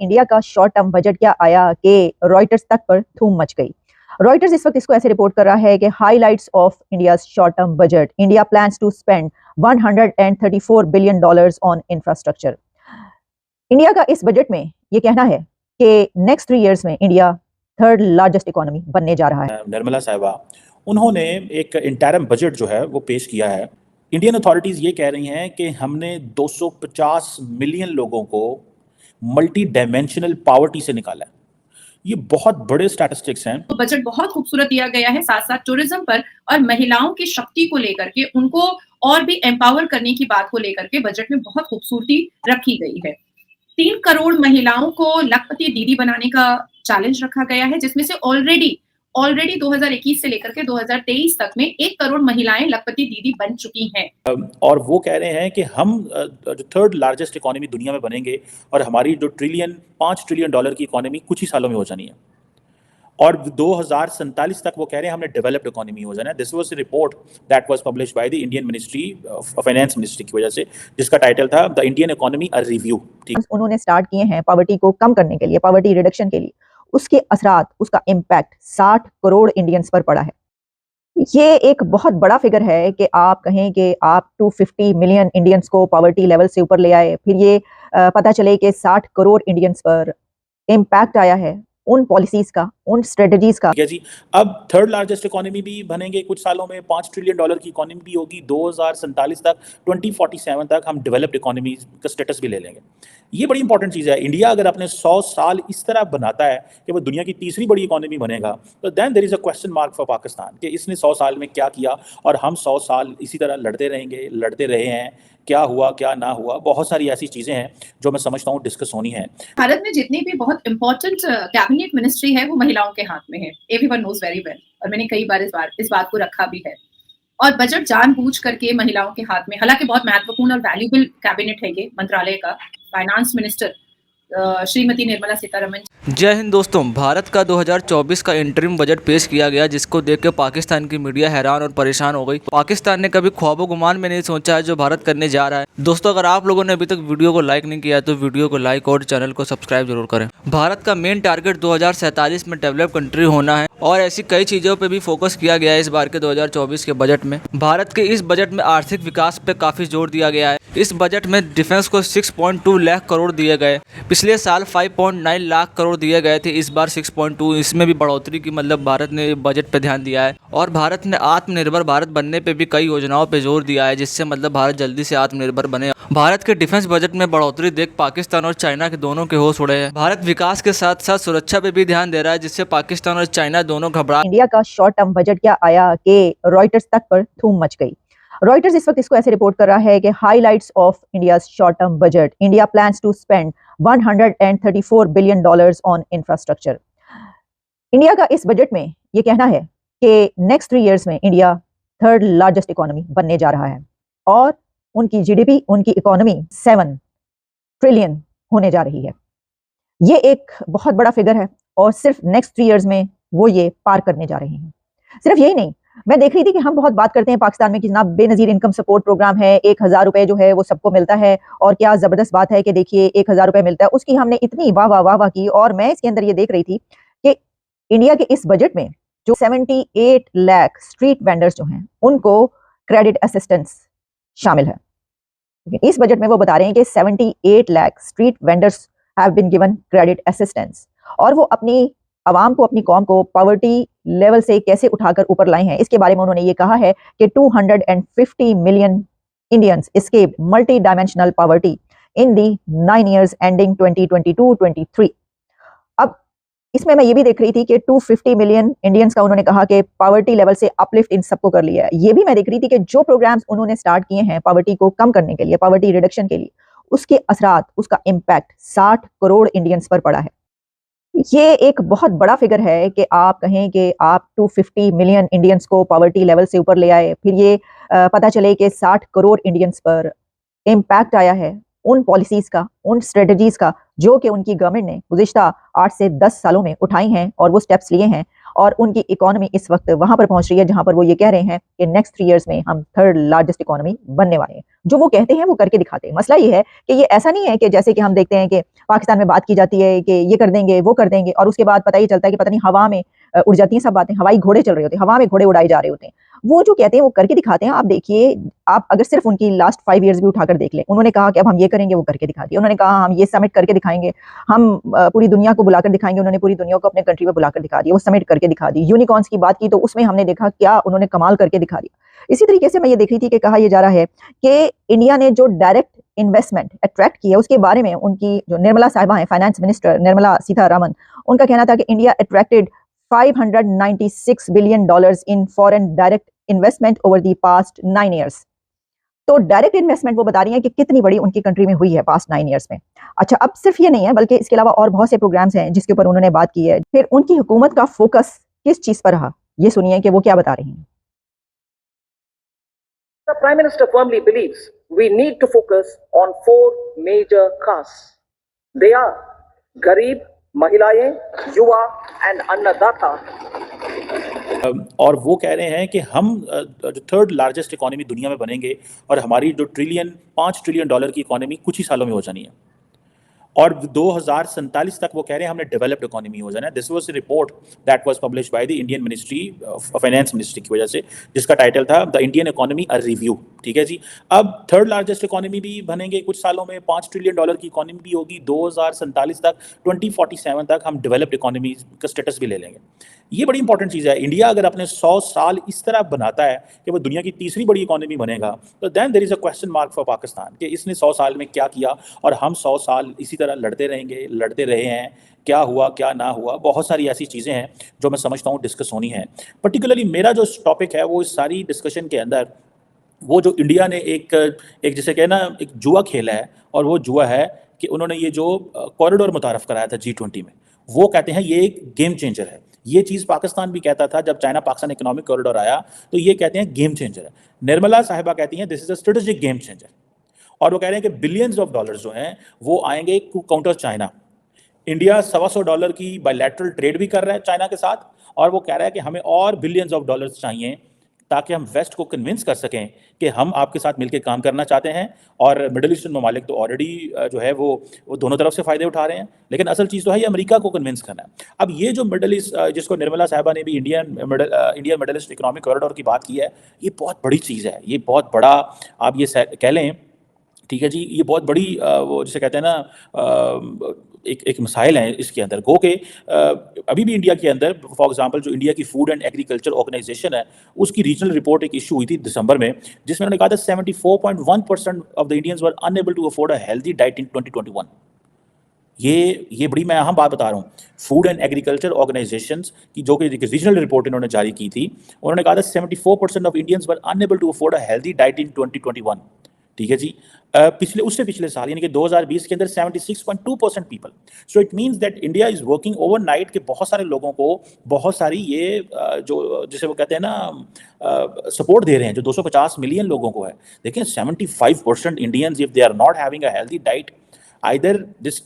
India का short term budget क्या आया कि रॉयटर्स तक पर धूम मच गई। रॉयटर्स इस वक्त इसको ऐसे रिपोर्ट कर रहा है कि highlights of India short term budget, India plans to spend 134 billion dollars on infrastructure. India का इस बजट में ये कहना है कि नेक्स्ट 3 इयर्स में इंडिया थर्ड लार्जेस्ट इकोनॉमी बनने जा रहा है। निर्मला साहिबा उन्होंने एक इंटरम बजट जो है वो पेश किया है। इंडियन अथॉरिटीज़ ये कह रही हैं कि हमने 250 मिलियन लोगों को मल्टी डायमेंशनल पावर्टी से निकाला है। ये बहुत बड़े स्टैटिस्टिक्स हैं। तो बजट बहुत खूबसूरत दिया गया है, साथ साथ टूरिज्म पर और महिलाओं की शक्ति को लेकर के, उनको और भी एम्पावर करने की बात को लेकर के बजट में बहुत खूबसूरती रखी गई है। 3 करोड़ महिलाओं को लखपति दीदी बनाने का चैलेंज रखा गया है, जिसमें से ऑलरेडी 2021 से लेकर के 2023 तक में 1 करोड़ महिलाएं लखपति दीदी बन चुकी हैं। और वो कह रहे हैं कि हम जो थर्ड लार्जेस्ट इकोनॉमी दुनिया में बनेंगे और हमारी जो 5 ट्रिलियन डॉलर की इकोनॉमी कुछ ही सालों में हो जानी है। और 2047 तक वो कह रहे हैं हमने डेवलप्ड इकोनॉमी हो जाना है। This was a report that was published by the Indian ministry of finance ministry की वजह से, जिसका टाइटल था the Indian economy a review. उन्होंने स्टार्ट किए हैं पॉवर्टी को कम करने के लिए, पॉवर्टी रिडक्शन के लिए। उसके असरात, उसका इम्पैक्ट 60 करोड़ इंडियंस पर पड़ा है। ये एक बहुत बड़ा फिगर है कि आप कहें कि आप 250 मिलियन इंडियंस को पॉवर्टी लेवल से ऊपर ले आए, फिर ये पता चले कि 60 करोड़ इंडियंस पर इम्पैक्ट आया है उन पॉलिसीज का, उन स्ट्रेटजीज का। ठीक है जी, अब थर्ड लार्जेस्ट इकोनॉमी भी बनेंगे कुछ सालों में, 5 ट्रिलियन डॉलर की इकोनॉमी भी होगी 2047 तक, 2047 तक हम डेवलप्ड इकोनॉमी का स्टेटस भी ले लेंगे। ये बड़ी इंपॉर्टेंट चीज़ है। इंडिया अगर अपने 100 साल इस तरह बनाता है कि वो दुनिया की तीसरी बड़ी इकोनॉमी बनेगा, तो then there is a question mark for Pakistan कि इसने 100 साल में क्या किया, और हम 100 साल इसी तरह लड़ते रहेंगे, लड़ते रहे हैं, क्या हुआ क्या ना हुआ। बहुत सारी ऐसी चीज़ें हैं जो मैं समझता हूँ डिस्कस होनी है। भारत में जितनी भी बहुत इंपॉर्टेंट कैबिनेट मिनिस्ट्री है वो महिलाओं के हाथ में है। एवरीवन नोज वेरी वेल, और मैंने कई बार इस बात को रखा भी है। और बजट जानबूझ करके महिलाओं के हाथ में, हालांकि बहुत महत्वपूर्ण और वैल्यूबल कैबिनेट है ये मंत्रालय का, फाइनेंस मिनिस्टर श्रीमती निर्मला सीतारमण। जय हिंद दोस्तों, भारत का 2024 का इंटरिम बजट पेश किया गया, जिसको देख के पाकिस्तान की मीडिया हैरान और परेशान हो गई। पाकिस्तान ने कभी ख्वाबो गुमान में नहीं सोचा है जो भारत करने जा रहा है। दोस्तों, अगर आप लोगों ने अभी तक वीडियो को लाइक नहीं किया तो वीडियो को लाइक और चैनल को सब्सक्राइब जरूर करें। भारत का मेन टारगेट 2047 में डेवलप कंट्री होना है, और ऐसी कई चीजों पे भी फोकस किया गया है इस बार के 2024 के बजट में। भारत के इस बजट में आर्थिक विकास पे काफी जोर दिया गया है। इस बजट में डिफेंस को 6.2 लाख करोड़ दिए गए। पिछले साल 5.9 लाख करोड़ दिए गए थे, इस बार 6.2, इसमें भी बढ़ोतरी की, मतलब भारत ने बजट पे ध्यान दिया है। और भारत ने आत्मनिर्भर भारत बनने पे भी कई योजनाओं पे जोर दिया है, जिससे मतलब भारत जल्दी से आत्मनिर्भर बने। भारत के डिफेंस बजट में बढ़ोतरी देख पाकिस्तान और चाइना के दोनों के होश उड़े हैं। भारत विकास के साथ साथ सुरक्षा पे भी ध्यान दे रहा है, जिससे पाकिस्तान और चाइना दोनों घबरा। इंडिया का शॉर्ट टर्म बजट क्या आया कि रॉयटर्स तक पर धूम मच गई। रॉयटर्स इस वक्त इसको ऐसे रिपोर्ट कर रहा है कि highlights of India short term budget, India plans to spend 134 billion dollars on infrastructure. India का इस बजट में ये कहना है कि नेक्स्ट 3 इयर्स में इंडिया थर्ड लार्जेस्ट इकोनॉमी बनने जा रहा है, और उनकी जीडीपी, उनकी इकोनॉमी 7 ट्रिलियन होने जा रही है। ये एक बहुत बड़ा फिगर है, और सिर्फ नेक्स्ट 3 इयर्स में वो ये पार करने जा रहे हैं। सिर्फ यही नहीं, मैं देख रही थी कि हम बहुत बात करते हैं पाकिस्तान में कि जनाब बेनजीर इनकम सपोर्ट प्रोग्राम है, 1000 रुपए जो है वो सबको मिलता है, और क्या जबरदस्त बात है कि देखिए 1000 रुपए मिलता है। उसकी हमने इतनी वाह वाह वाह वाह की, और मैं इसके अंदर ये देख रही थी कि इंडिया के इस बजट में जो 78 लाख स्ट्रीट वेंडर्स जो हैं उनको क्रेडिट असिस्टेंस शामिल है। इस बजट में वो बता रहे हैं कि 78 lakh street vendors have been given credit assistance, और वो अपनी आवाम को, अपनी कौम को पॉवर्टी लेवल से कैसे उठाकर ऊपर लाए हैं, इसके बारे में उन्होंने ये कहा है कि 250 million Indians escape multi dimensional poverty in the 9 years ending 2022-23। अब इसमें मैं ये भी देख रही थी कि 250 मिलियन इंडियंस का उन्होंने कहा कि पॉवर्टी लेवल से अपलिफ्ट इन सबको कर लिया है। ये भी मैं देख रही थी कि जो प्रोग्राम्स उन्होंने स्टार्ट किए हैं पॉवर्टी को कम करने के लिए, पॉवर्टी रिडक्शन के लिए, उसके असरात, उसका इम्पैक्ट 60 करोड़ इंडियंस पर पड़ा है। ये एक बहुत बड़ा फिगर है कि आप कहें कि आप 250 मिलियन इंडियंस को पॉवर्टी लेवल से ऊपर ले आए, फिर ये पता चले कि 60 करोड़ इंडियंस पर इम्पैक्ट आया है उन पॉलिसीज का, उन स्ट्रेटजीज का जो कि उनकी गवर्नमेंट ने गुज़िश्ता 8 से 10 सालों में उठाई हैं और वो स्टेप्स लिए हैं। और उनकी इकोनॉमी इस वक्त वहां पर पहुंच रही है जहां पर वो ये कह रहे हैं कि नेक्स्ट 3 इयर्स में हम थर्ड लार्जेस्ट इकोनॉमी बनने वाले हैं। जो वो कहते हैं वो करके दिखाते हैं। मसला ये है कि ये ऐसा नहीं है कि जैसे कि हम देखते हैं कि पाकिस्तान में बात की जाती है कि ये कर देंगे वो कर देंगे और उसके बाद पता ही चलता है कि पता नहीं हवा में उड़ जाती हैं सब बातें, हवाई घोड़े चल रहे होते हैं, हवा में घोड़े उड़ाए जा रहे होते हैं। वो जो कहते हैं वो करके दिखाते हैं। आप देखिए, आप अगर सिर्फ उनकी लास्ट 5 इयर्स भी उठाकर देख लें, उन्होंने कहा कि अब हम ये करेंगे, वो करके दिखा दिया। उन्होंने कहा हम ये समिट करके दिखाएंगे, हम पूरी दुनिया को बुलाकर दिखाएंगे, उन्होंने पूरी दुनिया को अपने कंट्री में बुलाकर दिखा दिया, वो समिट करके दिखा दी। यूनिकॉर्न्स की बात की तो उसमें हमने देखा क्या उन्होंने कमाल करके दिखा दिया। इसी तरीके से मैं ये देख रही थी कि कहा यह जा रहा है कि इंडिया ने जो डायरेक्ट इन्वेस्टमेंट अट्रैक्ट की है उसके बारे में उनकी जो निर्मला साहिबा हैं, फाइनेंस मिनिस्टर निर्मला सीतारामन, उनका कहना था कि India attracted $596 billion in foreign direct investment over the past 9 years। तो डायरेक्ट इन्वेस्टमेंट वो बता रही हैं कि कितनी बड़ी उनकी कंट्री में हुई है पास्ट 9 इयर्स में। अच्छा, अब सिर्फ ये नहीं है बल्कि इसके अलावा और बहुत से प्रोग्राम्स हैं जिसके ऊपर उन्होंने बात की है। फिर उनकी हुकूमत का फोकस किस चीज पर रहा, ये सुनिए कि वो क्या बता रही हैं। The Prime Minister firmly believes we need to focus on 4 major castes. They are Garib, महिलाएं, युवा एंड अन्नदाता। और वो कह रहे हैं कि हम जो थर्ड लार्जेस्ट इकोनॉमी दुनिया में बनेंगे और हमारी जो $5 ट्रिलियन की इकोनॉमी कुछ ही सालों में हो जानी है और 2047 तक वो कह रहे हैं हमने डेवलप्ड इकोनॉमी हो जाना है। This was a report that was published by the Indian ministry finance ministry की वजह से, जिसका टाइटल था the Indian economy a review. ठीक है जी। अब थर्ड लार्जेस्ट इकोनॉमी भी बनेंगे कुछ सालों में, $5 ट्रिलियन की इकोनॉमी भी होगी 2047 तक, 2047 तक हम डेवलप्ड इकोनॉमी का स्टेटस भी ले लेंगे। ये बड़ी इंपॉर्टेंट चीज़ है। इंडिया अगर अपने 100 साल इस तरह बनाता है कि वो दुनिया की तीसरी बड़ी इकोनॉमी बनेगा, तो then there is a question mark for Pakistan कि इसने 100 साल में क्या किया और हम 100 साल इसी तरह लड़ते रहेंगे, लड़ते रहे हैं, क्या हुआ क्या ना हुआ। बहुत सारी ऐसी चीज़ें हैं जो मैं समझता हूँ डिस्कस होनी है। पर्टिकुलरली मेरा जो टॉपिक है वो इस सारी डिस्कशन के अंदर वो जो इंडिया ने एक जैसे कहे ना एक जुआ खेला है, और वो जुआ है कि उन्होंने ये जो कॉरिडोर मुतारफ़ कराया था G20 में, वो कहते हैं ये एक गेम चेंजर है। ये चीज़ पाकिस्तान भी कहता था जब चाइना पाकिस्तान इकोनॉमिक कॉरिडोर आया, तो ये कहते हैं गेम चेंजर है। निर्मला साहिबा कहती हैं this is a strategic game changer, और वो कह रहे हैं कि बिलियंस ऑफ डॉलर्स जो हैं वो आएंगे काउंटर चाइना। इंडिया $125 की बायलैटरल ट्रेड भी कर रहा है चाइना के साथ, और वो कह रहा है कि हमें और बिलियंस ऑफ डॉलर्स चाहिए ताकि हम वेस्ट को कन्विंस कर सकें कि हम आपके साथ मिलकर काम करना चाहते हैं। और मिडल ईस्टर्न ममालिक तो ऑलरेडी जो है वो दोनों तरफ से फ़ायदे उठा रहे हैं, लेकिन असल चीज़ तो है ये अमेरिका को कन्विंस करना है। अब ये जो मिडल ईस्ट जिसको निर्मला साहिबा ने भी Indian middle east economic corridor की बात की है, ये बहुत बड़ी चीज़ है, ये बहुत बड़ा आप ये कह लें, ठीक है जी, ये बहुत बड़ी वो जिसे कहते हैं ना एक मिसाइल है इसके अंदर। गो के अभी भी इंडिया के अंदर फॉर एग्जांपल जो इंडिया की फूड एंड एग्रीकल्चर ऑर्गेनाइजेशन है, उसकी रीजनल रिपोर्ट एक इशू हुई थी दिसंबर में, जिसमें उन्होंने कहा था 74.1% of the Indians were unable to afford a healthy diet in 2021। ये बड़ी मैं अहम बात बता रहा हूँ। फूड एंड एग्रीकल्चर ऑर्गेनाइजेशंस की जो कि रीजनल रिपोर्ट इन्होंने जारी की थी, उन्होंने कहा था 74% of Indians were unable to afford a healthy diet in 2021। ठीक है जी। पिछले साल यानी कि 2020 के अंदर 76.2% people. So it means that India is working overnight के बहुत सारे लोगों को बहुत सारी ये जो जिसे वो कहते हैं ना सपोर्ट दे रहे हैं, जो 250 मिलियन लोगों को है। देखिए 75% Indians if they are not having a healthy diet, either this